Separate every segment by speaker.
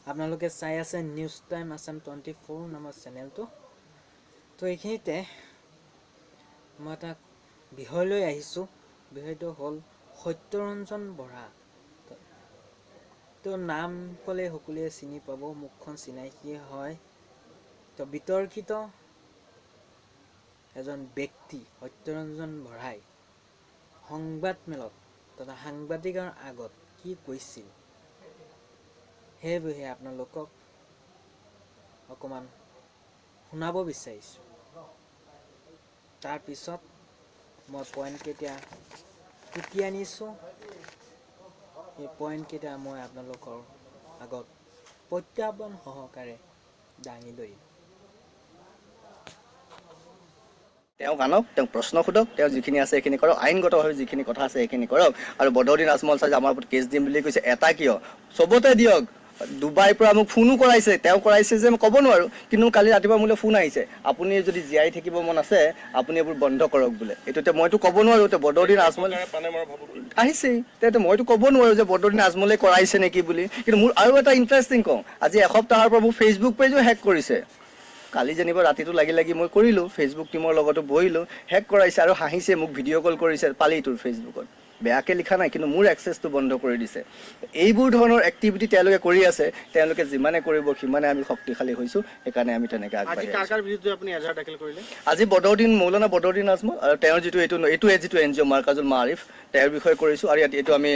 Speaker 1: আপোনালোকে চাই আছে নিউজ টাইম আসাম 24 নামৰ চেনেলটো। তো এইখিনিতে মই এটা বিষয় লৈ আহিছোঁ। বিষয়টো হ'ল সত্যৰঞ্জন বৰা। তো নাম ক'লে সকলোৱে চিনি পাব, মুখখন চিনাকি হয়। তো বিতৰ্কিত এজন ব্যক্তি সত্যৰঞ্জন বৰাই সংবাদমেলত তথা সাংবাদিকৰ আগত কি কৈছিল সেই বিষয়ে আপোনালোকক অকণমান শুনাব বিচাৰিছোঁ। তাৰপিছত মই পইণ্টকেইটা টুকি আনিছোঁ। এই পইণ্টকেইটা মই আপোনালোকৰ আগত প্ৰত্যাহ্বান সহকাৰে দাঙি ধৰিম।
Speaker 2: তেওঁক আনক, তেওঁক প্ৰশ্ন সোধক, তেওঁ যিখিনি আছে সেইখিনি কৰক, আইনগতভাৱে যিখিনি কথা আছে সেইখিনি কৰক। আৰু বদৰুদ্দিন আজমল চাই আমাৰ ওপৰত কেছ দিম বুলি কৈছে, এটা কিয় চবতে দিয়ক। ডুবাইৰ পৰা মোক ফোনো কৰাইছে, তেওঁ কৰাইছে যে মই ক'ব নোৱাৰোঁ, কিন্তু কালি ৰাতিপুৱা মোলৈ ফোন আহিছে, আপুনি যদি জীয়াই থাকিব মন আছে আপুনি এইবোৰ বন্ধ কৰক বোলে। এইটো এতিয়া মইতো ক'ব নোৱাৰোঁ, এতিয়া বদৰুদ্দিন আজমল আহিছেই, তেতিয়া মইতো ক'ব নোৱাৰোঁ যে বদৰুদ্দিন আজমলে কৰাইছে নেকি বুলি। কিন্তু মোৰ আৰু এটা ইণ্টাৰেষ্টিং কওঁ, আজি এসপ্তাহৰ পৰা মোৰ ফেচবুক পেজো হেক কৰিছে। কালি যেনিবা ৰাতিটো লাগি মই কৰিলোঁ, ফেচবুক টিমৰ লগতো বহিলোঁ, হেক কৰাইছে আৰু হাঁহিছে, মোক ভিডিঅ' কল কৰিছে, পালি তোৰ ফেচবুকত। বেয়াকৈ লিখা নাই, কিন্তু মোৰ এক্সেছটো বন্ধ কৰি দিছে। এইবোৰ ধৰণৰ এক্টিভিটি তেওঁলোকে কৰি আছে। তেওঁলোকে যিমানে কৰিব সিমানে আমি শক্তিশালী হৈছোঁ, সেইকাৰণে আমি তেনেকৈ আগবাঢ়ি আছোঁ। আজি মৌলানা বদৰুদ্দিন আজমল আৰু তেওঁৰ যিটো যিটো NGO মাৰ্কাজুল মাৰিফ, তেওঁৰ বিষয়ে কৰিছোঁ। আৰু ইয়াত এইটো আমি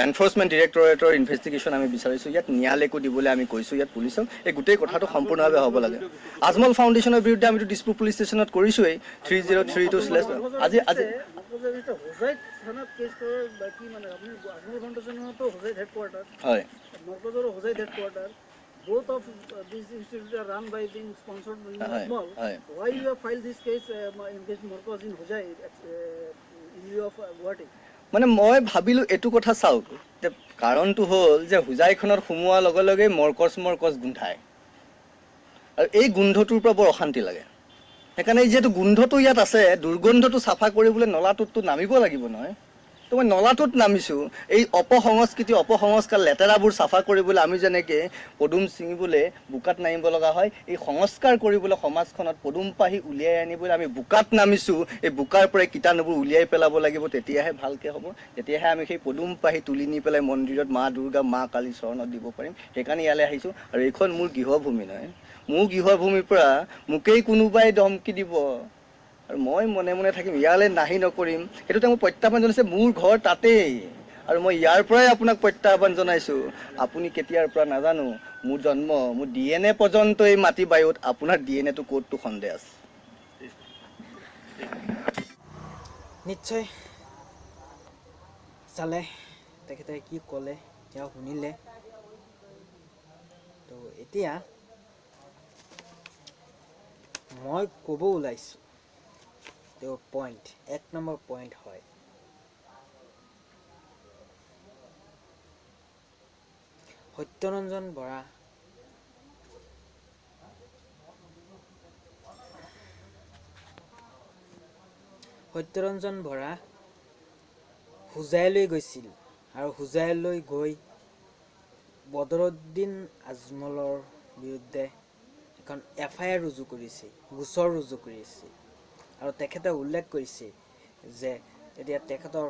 Speaker 2: এনফৰ্চমেণ্ট ডিৰেক্টৰেটৰ ইনভেষ্টিগেশ্যন আমি বিচাৰিছোঁ, ইয়াত ন্যায়ালয়কো দিবলৈ আমি কৈছোঁ, ইয়াত পুলিচক এই গোটেই কথাটো সম্পূৰ্ণভাৱে হ'ব লাগে। আজমল ফাউণ্ডেশ্যনৰ বিৰুদ্ধে আমিতো দিছপুৰ পুলিচ ষ্টেচনত কৰিছোঁৱেই 3032/ আজি হয়।
Speaker 3: Both of these institutes are run by being sponsored by Ajmal. Why you have filed this case in case Morcos in Hojai in lieu of Guwahati?
Speaker 2: মানে মই ভাবিলোঁ এইটো কথা চাওক, যে কাৰণটো হ'ল যে হোজাইখনত সোমোৱাৰ লগে লগে মৰকজ গোন্ধায়, আৰু এই গোন্ধটোৰ পৰা বৰ অশান্তি লাগে। সেইকাৰণে যিহেতু গোন্ধটো ইয়াত আছে, দুৰ্গন্ধটো চাফা কৰিবলৈ নলাটোততো নামিব লাগিব নহয়। তো মই নলাটোত নামিছোঁ। এই অপসংস্কাৰ লেতেৰাবোৰ চাফা কৰিবলৈ আমি যেনেকৈ পদুম ছিঙিবলৈ বোকাত নামিব লগা হয়, এই সংস্কাৰ কৰিবলৈ সমাজখনত পদুম পাহি উলিয়াই আনিবলৈ আমি বোকাত নামিছোঁ। এই বোকাৰ পৰাই কীটাণুবোৰ উলিয়াই পেলাব লাগিব, তেতিয়াহে ভালকৈ হ'ব। তেতিয়াহে আমি সেই পদুম পাহি তুলি নি পেলাই মন্দিৰত মা দুৰ্গা মা কালী চৰণত দিব পাৰিম। সেইকাৰণে ইয়ালৈ আহিছোঁ। আৰু এইখন মোৰ গৃহভূমি নহয়, মোৰ গৃহভূমিৰ পৰা মোকেই কোনোবাই ধমকি দিব আৰু মই মনে মনে থাকিম, ইয়ালৈ নাহি নকৰিম। সেইটোতে মোৰ প্ৰত্যাহ্বান জনাইছে, মোৰ ঘৰ তাতেই। আৰু মই ইয়াৰ পৰাই আপোনাক প্ৰত্যাহ্বান জনাইছোঁ, আপুনি কেতিয়াৰ পৰা নাজানো, মোৰ জন্ম, মোৰ DNA পৰ্যন্ত এই মাটি বায়ুত, আপোনাৰ DNAটো ক'তটো সন্দেহ আছে।
Speaker 1: নিশ্চয় চালে, তেখেতে কি ক'লে সেয়া শুনিলে। তো এতিয়া মই ক'ব ওলাইছোঁ তেওঁৰ পইণ্ট, 1 নম্বৰ পইণ্ট হয় সত্যৰঞ্জন বৰা হোজাইলৈ গৈছিল, আৰু হোজাইলৈ গৈ বদৰুদ্দিন আজমলৰ বিৰুদ্ধে এখন FIR ৰুজু কৰিছে, গোচৰ ৰুজু কৰিছে। আৰু তেখেতে উল্লেখ কৰিছে যে এতিয়া তেখেতৰ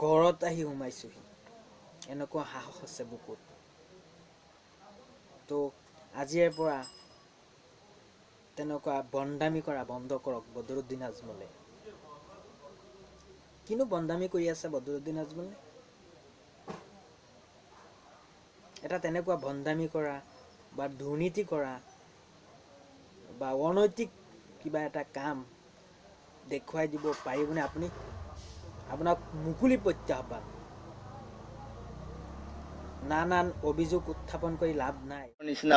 Speaker 1: ঘৰত আহি সোমাইছোহি, এনেকুৱা সাহস আছে বুকুত। তো আজিৰ পৰা তেনেকুৱা বন্দামি কৰা বন্ধ কৰক বদৰুদ্দিন আজমলে। কিনো বন্দামি কৰি আছে বদৰুদ্দিন আজমলে? এটা তেনেকুৱা বন্দামি কৰা বা দুৰ্নীতি কৰা বা অনৈতিক কিবা এটা কাম দেখুৱাই দিব পাৰিবনে আপুনি? আপোনাক মুকলি প্ৰত্যাহ্বান। নানান অভিযোগ উত্থাপন কৰি লাভ নাই।
Speaker 2: নিচিনা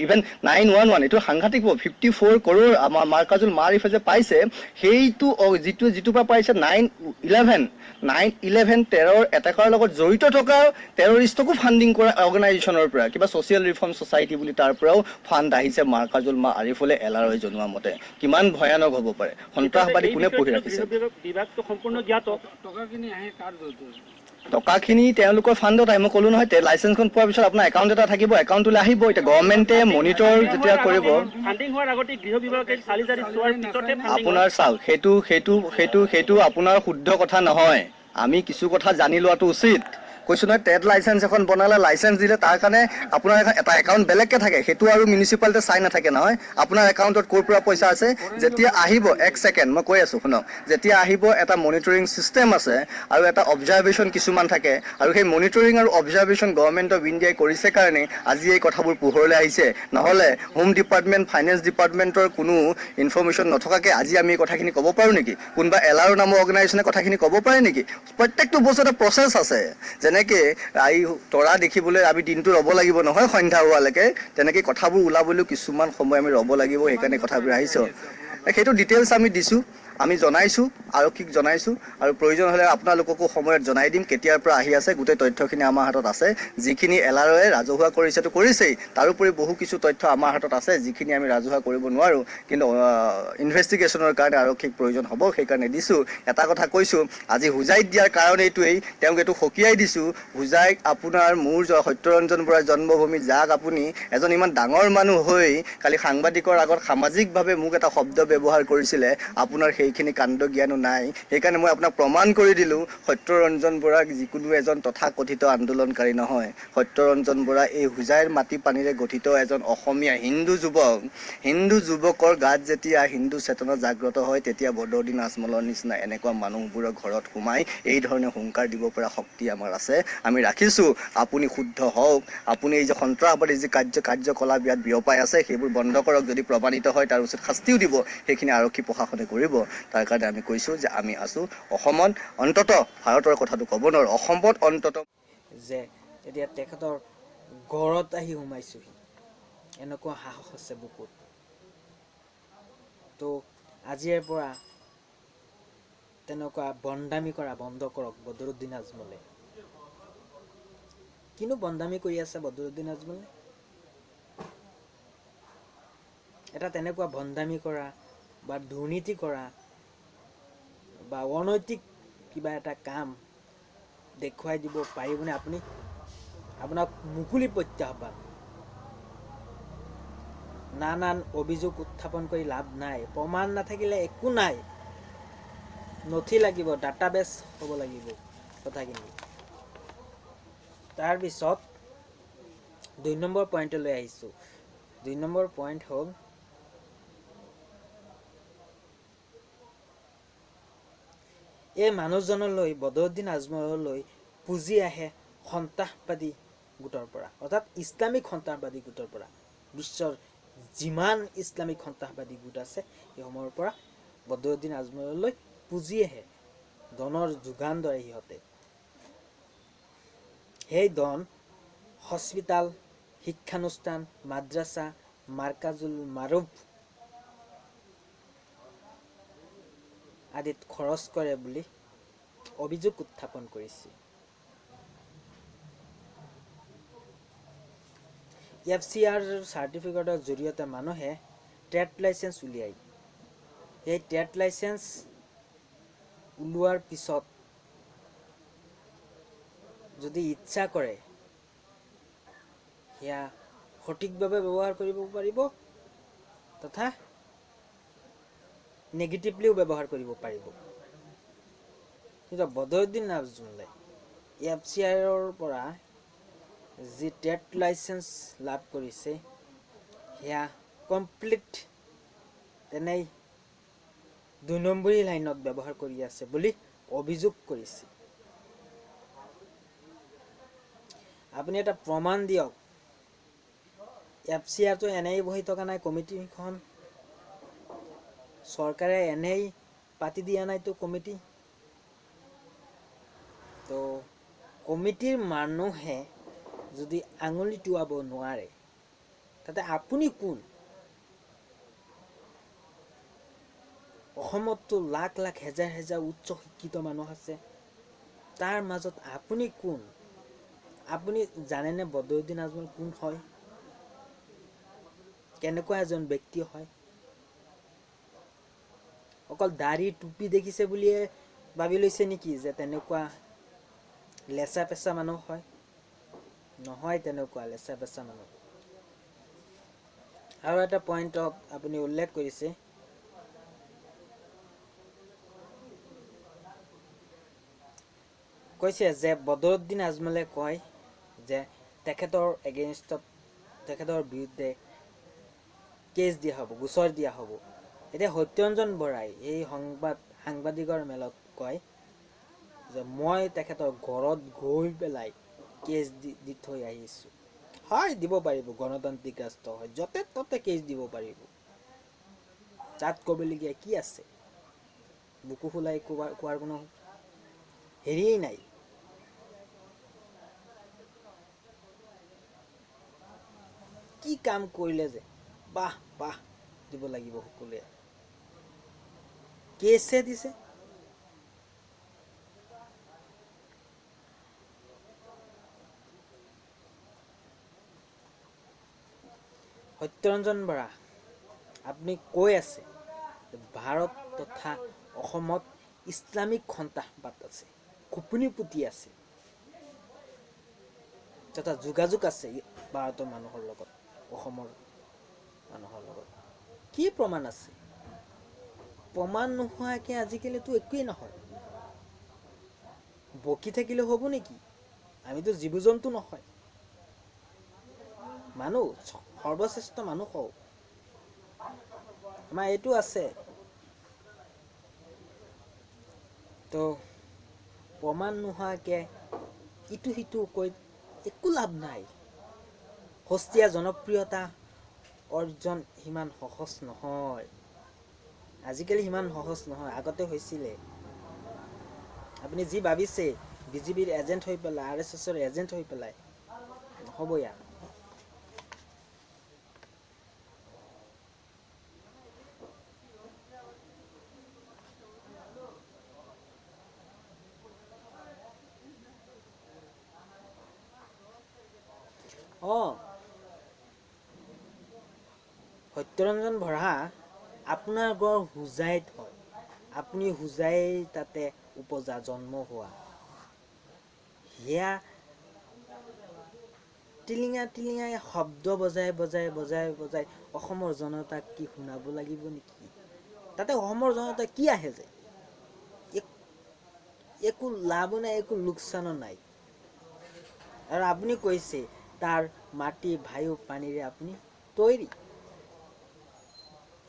Speaker 2: ইভেন 911 এইটো সাংঘাতিক 54 কৰোৰ আমাৰ মাৰ্কাজুল মাৰিফে যে পাইছে, সেইটো যিটোৰ পৰা পাইছে 9/11 টেৰৰ এটেকৰ লগত জড়িত থকা টেৰৰিষ্টকো ফাণ্ডিং কৰা অৰ্গেনাইজেশ্যনৰ পৰা, কিবা ছ'চিয়েল ৰিফৰ্ম ছ'চাইটি বুলি তাৰ পৰাও ফাণ্ড আহিছে মাৰ্কাজুল আৰিফলৈ এলাৰই জনোৱা মতে। কিমান ভয়ানক হ'ব পাৰে? সন্ত্ৰাসবাদী কোনে পঢ়ি ৰাখিছে?
Speaker 3: বিভাগটো সম্পূৰ্ণ জ্ঞাত। টকাখিনি আহে কাৰ জৰিয়তে?
Speaker 2: টকাখিনি তেওঁলোকৰ ফাণ্ডত আহে মই ক'লো নহয় লাইচেঞ্চখন পোৱাৰ পিছত আপোনাৰ একাউণ্ট এটা থাকিব একাউণ্টলৈ আহিব এতিয়া গভৰ্ণমেণ্টে মনিটৰ যেতিয়া কৰিব
Speaker 4: ফাণ্ডিং হোৱাৰ আগতে গৃহ বিভাগে চালি জাৰি চোৱাৰ পিছতে
Speaker 2: আপোনাৰ চাওক সেইটো আপোনাৰ শুদ্ধ কথা নহয় আমি কিছু কথা জানি লোৱাটো উচিত কৈছো নহয় ট্ৰেড লাইচেঞ্চ এখন বনালে লাইচেঞ্চ দিলে তাৰ কাৰণে আপোনাৰ এটা একাউণ্ট বেলেগকৈ থাকে সেইটো আৰু মিউনিচিপালিটিয়ে চাই নাথাকে নহয় আপোনাৰ একাউণ্টত ক'ৰ পৰা পইচা আছে যেতিয়া আহিব এক ছেকেণ্ড মই কৈ আছোঁ শুনক যেতিয়া আহিব এটা মনিটৰিং ছিষ্টেম আছে আৰু এটা অবজাৰ্ভেশ্যন কিছুমান থাকে আৰু সেই মনিটৰিং আৰু অবজাৰ্ভেশ্যন গভৰ্ণমেণ্ট অফ ইণ্ডিয়াই কৰিছে কাৰণে আজি এই কথাবোৰ পোহৰলৈ আহিছে নহ'লে হোম ডিপাৰ্টমেণ্ট ফাইনেন্স ডিপাৰ্টমেণ্টৰ কোনো ইনফৰ্মেশ্যন নথকাকৈ আজি আমি এই কথাখিনি ক'ব পাৰোঁ নেকি কোনোবা এলাৰ নামৰ অৰ্গেনাইজেশ্যনে কথাখিনি ক'ব পাৰে নেকি প্ৰত্যেকটো বস্তু এটা প্ৰচেছ আছে যেনেকৈ এই তৰা দেখিবলৈ আমি দিনটো ৰ'ব লাগিব নহয় সন্ধ্যা হোৱালৈকে তেনেকৈ কথাবোৰ ওলাবলৈও কিছুমান সময় আমি ৰ'ব লাগিব সেইকাৰণে কথাবোৰ আহিছোঁ সেইটো ডিটেইলছ আমি দিছোঁ আমি জনাইছোঁ আৰক্ষীক জনাইছোঁ আৰু প্ৰয়োজন হ'লে আপোনালোককো সময়ত জনাই দিম কেতিয়াৰ পৰা আহি আছে গোটেই তথ্যখিনি আমাৰ হাতত আছে যিখিনি এলাৰে ৰাজহুৱা কৰিছেতো কৰিছেই তাৰোপৰি বহু কিছু তথ্য আমাৰ হাতত আছে যিখিনি আমি ৰাজহুৱা কৰিব নোৱাৰোঁ কিন্তু ইনভেষ্টিগেশ্যনৰ কাৰণে আৰক্ষীক প্ৰয়োজন হ'ব সেইকাৰণে দিছোঁ এটা কথা কৈছোঁ আজি হোজাইত দিয়াৰ কাৰণ এইটোৱেই তেওঁক এইটো সকীয়াই দিছোঁ হোজাইক আপোনাৰ মোৰ সত্যৰঞ্জন বৰাৰ জন্মভূমি যাক আপুনি এজন ইমান ডাঙৰ মানুহ হৈ কালি সাংবাদিকৰ আগত সামাজিকভাৱে মোক এটা শব্দ ব্যৱহাৰ কৰিছিলে আপোনাৰ সেইখিনি কাণ্ড জ্ঞানো নাই সেইকাৰণে মই আপোনাক প্ৰমাণ কৰি দিলোঁ সত্যৰঞ্জন বৰাক যিকোনো এজন তথাকথিত আন্দোলনকাৰী নহয় সত্যৰঞ্জন বৰা এই হোজাইৰ মাটি পানীৰে গঠিত এজন অসমীয়া হিন্দু যুৱকৰ গাত যেতিয়া হিন্দু চেতনা জাগ্ৰত হয় তেতিয়া বদৰুদ্দিন আজমলৰ নিচিনা এনেকুৱা মানুহবোৰৰ ঘৰত সোমাই এই ধৰণে হুংকাৰ দিব পৰা শক্তি আমাৰ আছে আমি ৰাখিছোঁ আপুনি শুদ্ধ হওক আপুনি এই যে সন্ত্ৰাসবাদী যি কাৰ্যকলাপ ইয়াত বিয়পাই আছে সেইবোৰ বন্ধ কৰক যদি প্ৰমাণিত হয় তাৰ উচিত শাস্তিও দিব সেইখিনি আৰক্ষী প্ৰশাসনে কৰিব তাৰ কাৰণে আমি কৈছোঁ যে আমি আছোঁ অসমত অন্ততঃ ভাৰতৰ কথাটো ক'ব নোৱাৰোঁ অসমত অন্ততঃ
Speaker 1: যে এতিয়া তেখেতৰ ঘৰত আহি সোমাইছোহি এনেকুৱা সাহস আছে বুকুত তো আজিৰ পৰা তেনেকুৱা বন্দামি কৰা বন্ধ কৰক বদৰুদ্দিন আজমলে কিনো বন্দামি কৰি আছে বদৰুদ্দিন আজমলে এটা তেনেকুৱা বন্দামি কৰা বা দুৰ্নীতি কৰা বা অনৈতিক কিবা এটা কাম দেখুৱাই দিব পাৰিবনে আপুনি আপোনাক মুকলি প্ৰত্যাহ্বান নানান অভিযোগ উত্থাপন কৰি লাভ নাই প্ৰমাণ নাথাকিলে একো নাই নথি লাগিব ডাটাবেছ হ'ব লাগিব কথাখিনি তাৰপিছত 2 নম্বৰ পইণ্টলৈ আহিছোঁ 2 নম্বৰ পইণ্ট হ'ল এই মানুহজনলৈ বদৰুদ্দিন আজমললৈ পুঁজি আহে সন্ত্ৰাসবাদী গোটৰ পৰা অৰ্থাৎ ইছলামিক সন্ত্ৰাসবাদী গোটৰ পৰা বিশ্বৰ যিমান ইছলামিক সন্ত্ৰাসবাদী গোট আছে সেইসমূহৰ পৰা বদৰুদ্দিন আজমললৈ পুঁজি আহে ধনৰ যোগান ধৰে সিহঁতে সেই ধন হস্পিটাল শিক্ষানুষ্ঠান মাদ্ৰাছা মাৰ্কাজুল মাৰুফ আদিত খৰচ কৰে বুলি অভিযোগ উত্থাপন কৰিছে FCR চাৰ্টিফিকেটৰ জৰিয়তে মানুহে ট্ৰেড লাইচেঞ্চ উলিয়াই এই ট্ৰেড লাইচেঞ্চ উলিওৱাৰ পিছত যদি ইচ্ছা কৰে সেয়া সঠিকভাৱে ব্যৱহাৰ কৰিব পাৰিব তথা নেগেটিভলিও ব্যৱহাৰ কৰিব পাৰিব কিন্তু বদৰুদ্দিন আজমলে FCRৰ পৰা যি ট্ৰেড লাইচেঞ্চ লাভ কৰিছে সেয়া কমপ্লিট তেনেই 2 নম্বৰী লাইনত ব্যৱহাৰ কৰি আছে বুলি অভিযোগ কৰিছে আপুনি এটা প্ৰমাণ দিয়ক FCRটো এনেই বহি থকা নাই কমিটিখন চৰকাৰে এনেই পাতি দিয়া নাইতো কমিটি তো কমিটিৰ মানুহে যদি আঙুলি টুৱাব নোৱাৰে তাতে আপুনি কোন অসমততো লাখ লাখ হেজাৰ হেজাৰ উচ্চ শিক্ষিত মানুহ আছে তাৰ মাজত আপুনি কোন আপুনি জানেনে বদৰুদ্দিন আজমল কোন হয় কেনেকুৱা এজন ব্যক্তি হয় অকল দাড়ি টুপি দেখিছে বুলিয়ে ভাবি লৈছে নেকি যে তেনেকুৱা লেচা পেচা মানুহ হয় নহয়, তেনেকুৱা লেচা পেচা মানুহ। আৰু এটা পইণ্টত আপুনি উল্লেখ কৰিছে, কৈছে যে বদৰুদ্দিন আজমলে কয় যে তেখেতৰ এগেইনষ্টত, তেখেতৰ বিৰুদ্ধে কেছ দিয়া হ'ব, গোচৰ দিয়া হ'ব। এতিয়া সত্যৰঞ্জন বৰাই এই সাংবাদিকৰ মেলত কয় যে মই তেখেতৰ ঘৰত গৈ পেলাই কেছ দি থৈ আহিছোঁ। হয়, দিব পাৰিব, গণতান্ত্ৰিক ৰাষ্ট্ৰ হয়, য'তে ত'তে কেছ দিব পাৰিব, তাত ক'বলগীয়া কি আছে? বুকু ফুলাই কোৱাৰ কোনো হেৰিয়েই নাই। কি কাম কৰিলে যে বাহ বাহ দিব লাগিব সকলোৱে। কেছে দিছে, সত্যৰঞ্জন বৰা আপুনি কৈ আছে ভাৰত তথা অসমত ইছলামিক সন্ত্ৰাসবাদ আছে, খুপুনি পুতি আছে তথা যোগাযোগ আছে ভাৰতৰ মানুহৰ লগত, অসমৰ মানুহৰ লগত। কি প্ৰমাণ আছে? প্ৰমাণ নোহোৱাকৈ আজিকালিতো একোৱেই নহয়। বকি থাকিলে হ'ব নেকি? আমিতো জীৱ জন্তু নহয়, মানুহ, সৰ্বশ্ৰেষ্ঠ মানুহ হওঁ। আমাৰ এইটো আছে, তো প্ৰমাণ নোহোৱাকৈ ইটো সিটো কৈ একো লাভ নাই। সস্তীয়া জনপ্ৰিয়তা অৰ্জন সিমান সহজ নহয়, আজিকালি সিমান সহজ নহয়, আগতে হৈছিলে। আপুনি যি ভাবিছে বিজেপিৰ এজেণ্ট হৈ পেলাই, RSSৰ এজেণ্ট হৈ পেলাই, নহ'ব ইয়াৰ। সত্যৰঞ্জন বৰা, আপোনাৰ ঘৰ হোজাইত হয়, আপুনি হোজাই তাতে উপজা, জন্ম হোৱা, সেয়া টিলিঙা শব্দ বজাই অসমৰ জনতাক কি শুনাব লাগিব নেকি? তাতে অসমৰ জনতা কি আহে যে? একো লাভো নাই, একো লোকচানো নাই। আৰু আপুনি কৈছে তাৰ মাটি, বায়ু, পানীৰে আপুনি তৈয়াৰী,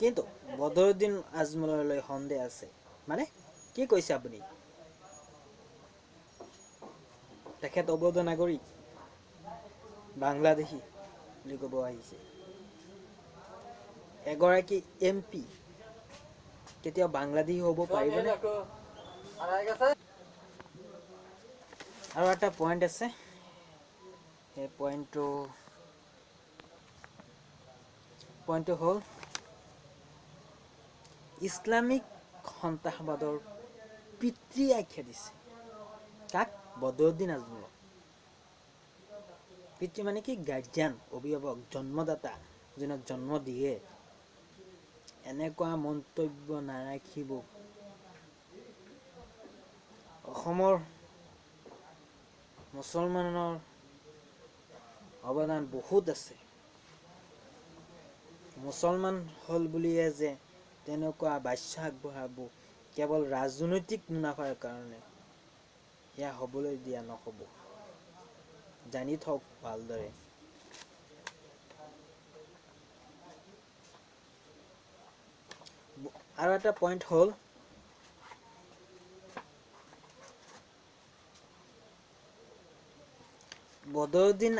Speaker 1: কিন্তু বদৰুদ্দিন আজমললৈ সন্দেহ আছে। মানে কি কৈছে আপুনি? তেখেত অবৈধ নাগৰিক, বাংলাদেশী বুলি ক'ব আহিছে। এগৰাকী MP কেতিয়াও বাংলাদেশী হ'ব পাৰিবনে? আৰু এটা পইণ্ট আছে, সেই পইণ্টটো হ'ল ইছলামিক সন্ত্ৰাসবাদৰ পিতৃ আখ্যা দিছে। কাক? বদৰুদ্দিন আজমলক। পিতৃ মানে কি? গাৰ্জিয়ান, অভিভাৱক, জন্মদাতা, যোনক জন্ম দিয়ে। এনেকুৱা মন্তব্য নাৰাখিব। অসমৰ মুছলমানৰ অৱদান বহুত আছে। মুছলমান হ'ল বুলিয়ে যে তেনেকুৱা বাচ্য আগবঢ়াব কেৱল ৰাজনৈতিক মুনাফাৰ কাৰণে, সেয়া হ'বলৈ দিয়া নহ'ব, জানি থওক ভালদৰে। আৰু এটা পইণ্ট হ'ল, বদৰুদ্দিন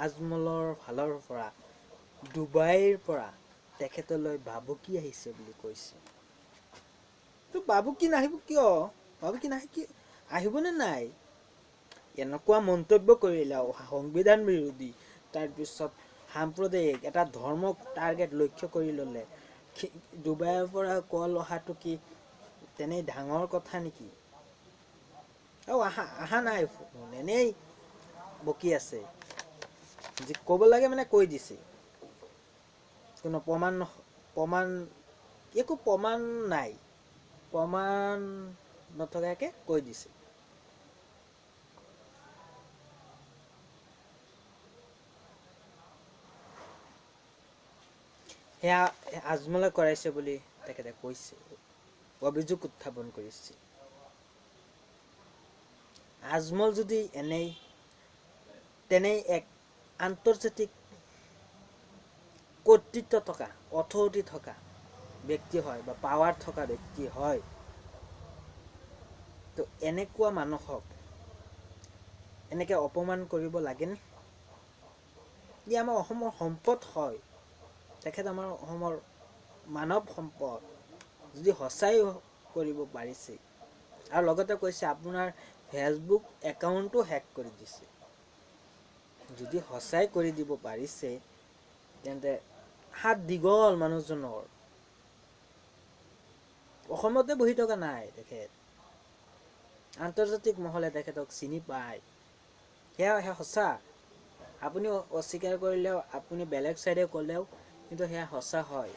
Speaker 1: আজমলৰ ফালৰ পৰা ডুবাইৰ পৰা তেখেতলৈ ভাবুকি আহিছে বুলি কৈছে। তো ভাবুকি নাহিব কিয়? ভাবুকি আহিবনে নাই? এনেকুৱা মন্তব্য কৰিলে সংবিধান বিৰোধী, তাৰপিছত সাম্প্ৰদায়িক এটা ধৰ্মক টাৰ্গেট লক্ষ্য কৰি ল'লে, ডুবাইৰ পৰা কল অহাটো কি তেনেই ডাঙৰ কথা নেকি? আহা নাই, এনেই বকি আছে। যি ক'ব লাগে মানে কৈ দিছে, কোনো একো প্ৰমাণ নাই, প্ৰমাণ নথকাকৈ কৈ দিছে। সেয়া আজমলে কৰাইছে বুলি তেখেতে কৈছে, অভিযোগ উত্থাপন কৰিছে। আজমল যদি তেনেই এক আন্তৰ্জাতিক কৰ্তৃত্ব থকা, অথৰিটি থকা ব্যক্তি হয় বা পাৱাৰ থকা ব্যক্তি হয়, তো এনেকুৱা মানুহক এনেকে অপমান কৰিব লাগেনে? ই আমাৰ অসমৰ সম্পদ হয়, তেখেত আমাৰ অসমৰ মানৱ সম্পদ। যদি সঁচাই কৰিব পাৰিছে, আৰু লগতে কৈছে আপোনাৰ ফেচবুক একাউণ্টো হেক কৰি দিছে, যদি সঁচাই কৰি দিব পাৰিছে তেন্তে হাত দীঘল মানুহজনৰ। অসমতে বহি থকা নাই তেখেত, আন্তৰ্জাতিক মহলে তেখেতক চিনি পায়, সেয়া সঁচা। আপুনি অস্বীকাৰ কৰিলেও, আপুনি বেলেগ চাইডে ক'লেও কিন্তু সেয়া সঁচা হয়।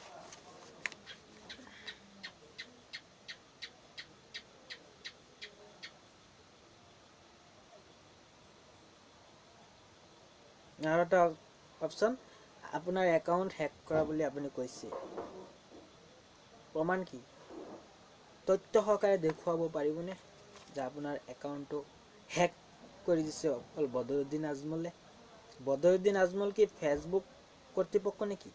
Speaker 1: আৰু এটা অপশ্যন, আপোনাৰ একাউণ্ট হেক কৰা বুলি আপুনি কৈছে, প্ৰমাণ কি? তথ্য সহকাৰে দেখুৱাব পাৰিবনে যে আপোনাৰ একাউণ্টটো হেক কৰি দিছে অকল বদৰুদ্দিন আজমলে? বদৰুদ্দিন আজমল কি ফেচবুক কৰ্তৃপক্ষ নেকি?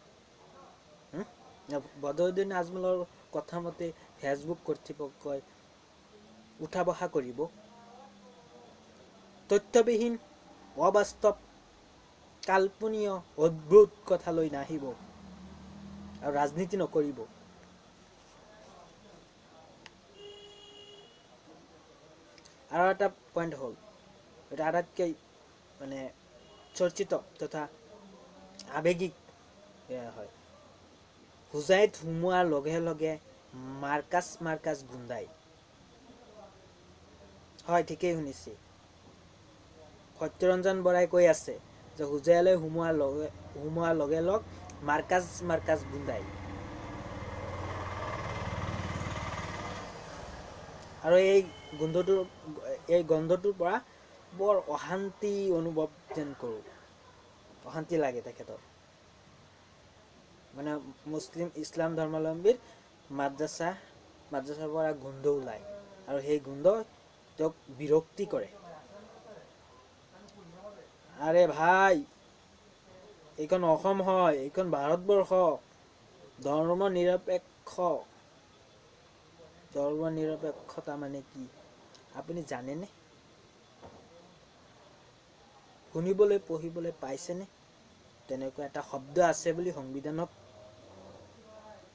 Speaker 1: বদৰুদ্দিন আজমলৰ কথা মতে ফেচবুক কৰ্তৃপক্ষই উঠা বহা কৰিব? তথ্যবিহীন, অবাস্তৱ, কাল্পনীয়, অদ্ভুত কথা লৈ নাহিব আৰু ৰাজনীতি নকৰিব। আৰু এটা পইণ্ট হ'ল, এটা আটাইতকৈ মানে চৰ্চিত তথা আৱেগিক হয়, হোজাইত সোমোৱাৰ লগে লগে মাৰ্কাছ গুণ্ডাই। হয়, ঠিকেই শুনিছে। সত্যৰঞ্জন বৰাই কৈ আছে যে হোজাইলৈ সোমোৱাৰ লগে লগ মাৰ্কাছ গুণ্ডাই। আৰু এই গন্ধটোৰ পৰা বৰ অশান্তি অনুভৱ যেন কৰোঁ, অশান্তি লাগে তেখেতৰ। মানে ইছলাম ধৰ্মাৱলম্বীৰ মাদ্ৰাছাৰ পৰা গোন্ধ ওলায়, আৰু সেই গোন্ধ তেওঁক বিৰক্তি কৰে। আৰে ভাই, এইখন অসম হয়, এইখন ভাৰতবৰ্ষ, ধৰ্ম নিৰপেক্ষতা মানে কি আপুনি জানেনে? শুনিবলৈ পঢ়িবলৈ পাইছেনে? তেনেকুৱা এটা শব্দ আছে বুলি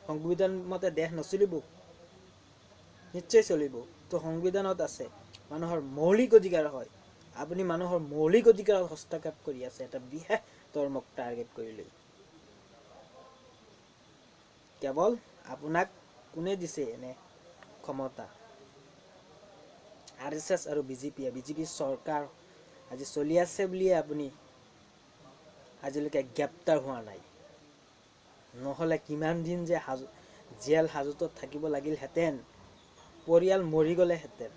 Speaker 1: সংবিধান মতে দেশ নচলিব? নিশ্চয় চলিব। তো সংবিধানত আছে, মানুহৰ মৌলিক অধিকাৰ হয়। আপুনি মানুহৰ মৌলিক অধিকাৰত হস্তক্ষেপ কৰি আছে এটা বিশেষ ধৰ্মক টাৰ্গেট কৰি লৈ। কেৱল আপোনাক কোনে দিছে এনে ক্ষমতা? RSS আৰু বিজেপি চৰকাৰ আজি চলি আছে বুলিয়ে আপুনি আজিলৈকে গ্ৰেপ্তাৰ হোৱা নাই, নহ'লে কিমান দিন যে জেল হাজতত থাকিব লাগিলহেঁতেন, পৰিয়াল মৰি গ'লেহেঁতেন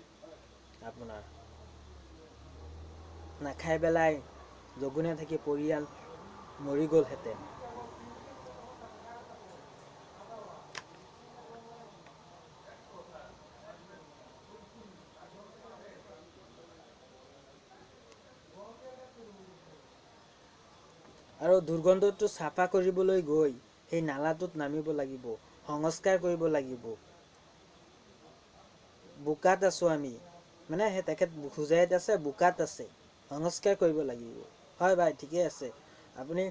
Speaker 1: আপোনাৰ। নাখাই পেলাই লঘোণে থাকি পৰিয়াল মৰি গ'লহেঁতেন। আৰু দুৰ্গন্ধটো চাফা কৰিবলৈ গৈ সেই নালাটোত নামিব লাগিব, সংস্কাৰ কৰিব লাগিব। বোকাত আছোঁ আমি, মানে সেই তেখেত হোজাইত আছে, বোকাত আছে, সংস্কাৰ কৰিব লাগিব। হয় ভাই, ঠিকেই আছে, আপুনি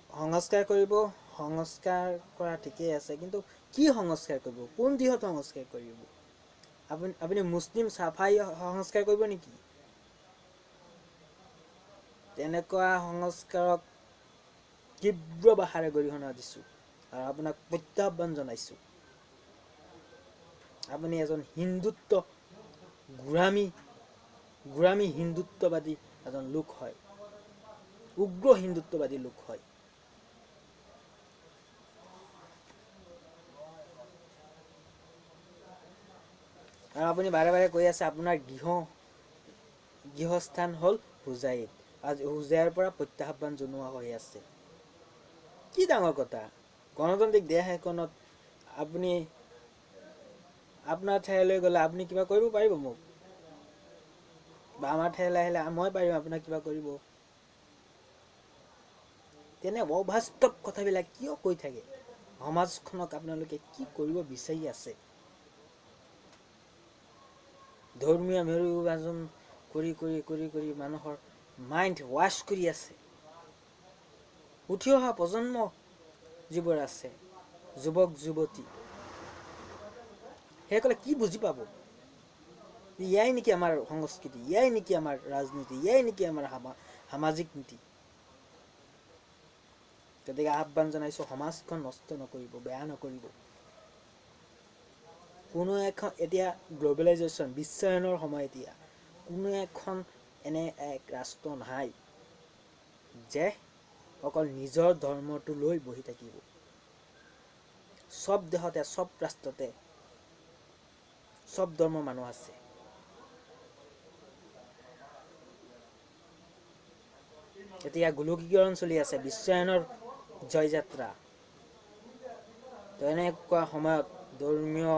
Speaker 1: সংস্কাৰ কৰিব, সংস্কাৰ কৰা ঠিকেই আছে, কিন্তু কি সংস্কাৰ কৰিব? কোন দিশত সংস্কাৰ কৰিব? আপুনি মুছলিম চাফাই সংস্কাৰ কৰিব নেকি? তেনেকুৱা সংস্কাৰক তীব্ৰ ভাষাৰে গৰিহণা দিছোঁ আৰু আপোনাক প্ৰত্যাহ্বান জনাইছোঁ। আপুনি এজন গোড়ামী হিন্দুত্ববাদী এজন লোক হয়, উগ্ৰ হিন্দুত্ববাদী লোক হয়। আৰু আপুনি বাৰে বাৰে কৈ আছে আপোনাৰ গৃহস্থান হ'ল হোজাইত, আজি হোজাইৰ পৰা প্ৰত্যাহ্বান জনোৱা হৈ আছে। কি ডাঙৰ কথা গণতান্ত্ৰিক দেশ এখনত আপুনি আপোনাৰ ঠাইলৈ গ'লে আপুনি কিবা কৰিব পাৰিব মোক বা আমাৰ ঠাইলৈ আহিলে মই পাৰিম আপোনাক কিবা কৰিব তেনে অবাস্তৱ কথাবিলাক কিয় কৈ থাকে সমাজখনক আপোনালোকে কি কৰিব বিচাৰি আছে ধৰ্মীয় মেৰু বিভাজন কৰি কৰি কৰি কৰি মানুহৰ মাইণ্ড ৱাছ কৰি আছে উঠি অহা প্ৰজন্ম যিবোৰ আছে যুৱক যুৱতী সেইসকলে কি বুজি পাব ইয়াই নেকি আমাৰ সংস্কৃতি ইয়াই নেকি আমাৰ ৰাজনীতি ইয়াই নেকি আমাৰ সামাজিক নীতি গতিকে আহ্বান জনাইছো সমাজখন নষ্ট নকৰিব বেয়া নকৰিব কোনো এখন এতিয়া গ্ল'বেলাইজেশ্যন বিশ্বায়নৰ সময় এতিয়া কোনো এখন এনে এক ৰাষ্ট্ৰ নাই যে অকল নিজৰ ধৰ্মটো লৈ বহি থাকিব সব দেশতে সব ৰাষ্ট্ৰতে সব ধৰ্মৰ মানুহ আছে এতিয়া গোলকীকৰণ চলি আছে বিশ্বায়নৰ জয়যাত্ৰা তো এনেকুৱা সময়ত ধৰ্মীয়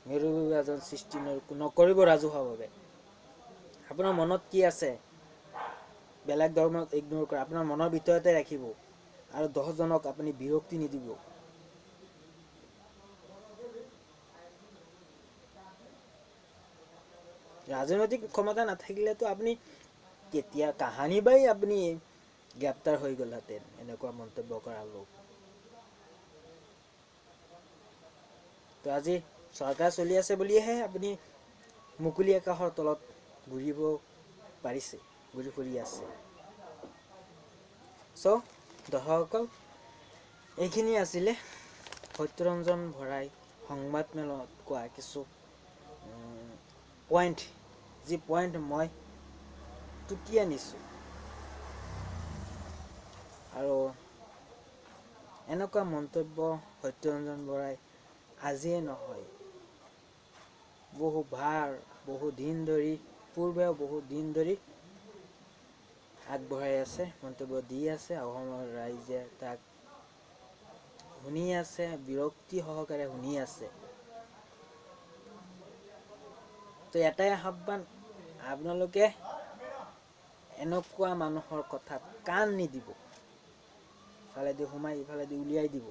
Speaker 1: মেৰু বিভাজন সৃষ্টি নকৰিব ৰাজহুৱাভাৱে আপোনাৰ মনত কি আছে বেলেগ ধৰ্মক ইগনোৰ কৰে আপোনাৰ মনৰ ভিতৰতে ৰাখিব আৰু 10 জনক আপুনি বিৰক্তি নিদিব ৰাজনৈতিক ক্ষমতা নাথাকিলেতো আপুনি কেতিয়া কাহানি বাই আপুনি গ্ৰেপ্তাৰ হৈ গ'লহেঁতেন এনেকুৱা মন্তব্য কৰা লোক তো আজি চৰকাৰ চলি আছে বুলিহে আপুনি মুকলি আকাশৰ তলত ঘূৰিব পাৰিছে ঘূৰি ফুৰি আছে চ' দৰ্শকসকল এইখিনি আছিলে সত্যৰঞ্জন বৰাই সংবাদমেলত কোৱা কিছু পইণ্ট যি পইণ্ট মই টুকি আনিছোঁ আৰু এনেকুৱা মন্তব্য সত্যৰঞ্জন বৰাই আজিয়ে নহয় বহু দিন ধৰি পূৰ্বেও বহু দিন ধৰি আগবঢ়াই আছে মন্তব্য দি আছে অসমৰ ৰাইজে তাক শুনি আছে বিৰক্তি সহকাৰে শুনি আছে তো এটাই আহ্বান আপোনালোকে এনেকুৱা মানুহৰ কথাত কাণ নিদিব ইফালেদি সোমাই ইফালেদি উলিয়াই দিব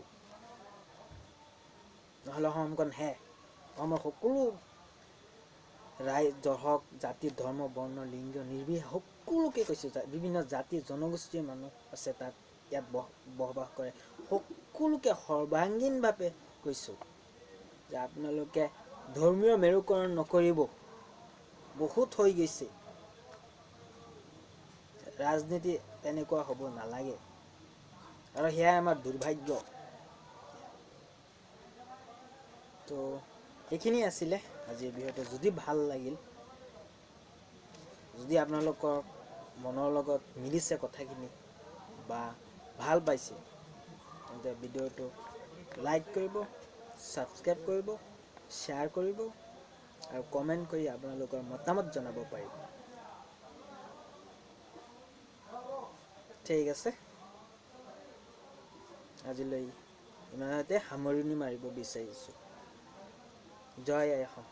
Speaker 1: নহ'লে অসমখন অসমৰ সকলো ৰাইজ দৰ্শক জাতি ধৰ্ম বৰ্ণ লিংগ নিৰ্বিশেষে সকলোকে কৈছোঁ বিভিন্ন জাতি জনগোষ্ঠীৰ মানুহ আছে তাত ইয়াত বসবাস কৰে সকলোকে সৰ্বাংগীনভাৱে কৈছোঁ যে আপোনালোকে ধৰ্মীয় মেৰুকৰণ নকৰিব বহুত হৈ গৈছে ৰাজনীতি তেনেকুৱা হ'ব নালাগে আৰু সেয়াই আমাৰ দুৰ্ভাগ্য তো এইখিনি আছিলে আজিৰ ভিডিঅ'টো যদি ভাল লাগিল যদি আপোনালোকৰ মনৰ লগত মিলিছে কথাখিনি বা ভাল পাইছে তেন্তে ভিডিঅ'টো লাইক কৰিব ছাবস্ক্ৰাইব কৰিব শ্বেয়াৰ কৰিব আৰু কমেণ্ট কৰি আপোনালোকৰ মতামত জনাব পাৰিব ঠিক আছে আজিলৈ ইমানতে সামৰণি মাৰিব বিচাৰিছোঁ জয় আই অসম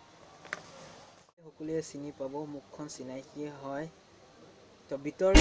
Speaker 1: সকলোৱে চিনি পাব মুখখন চিনাকি হয় তো ভিতৰত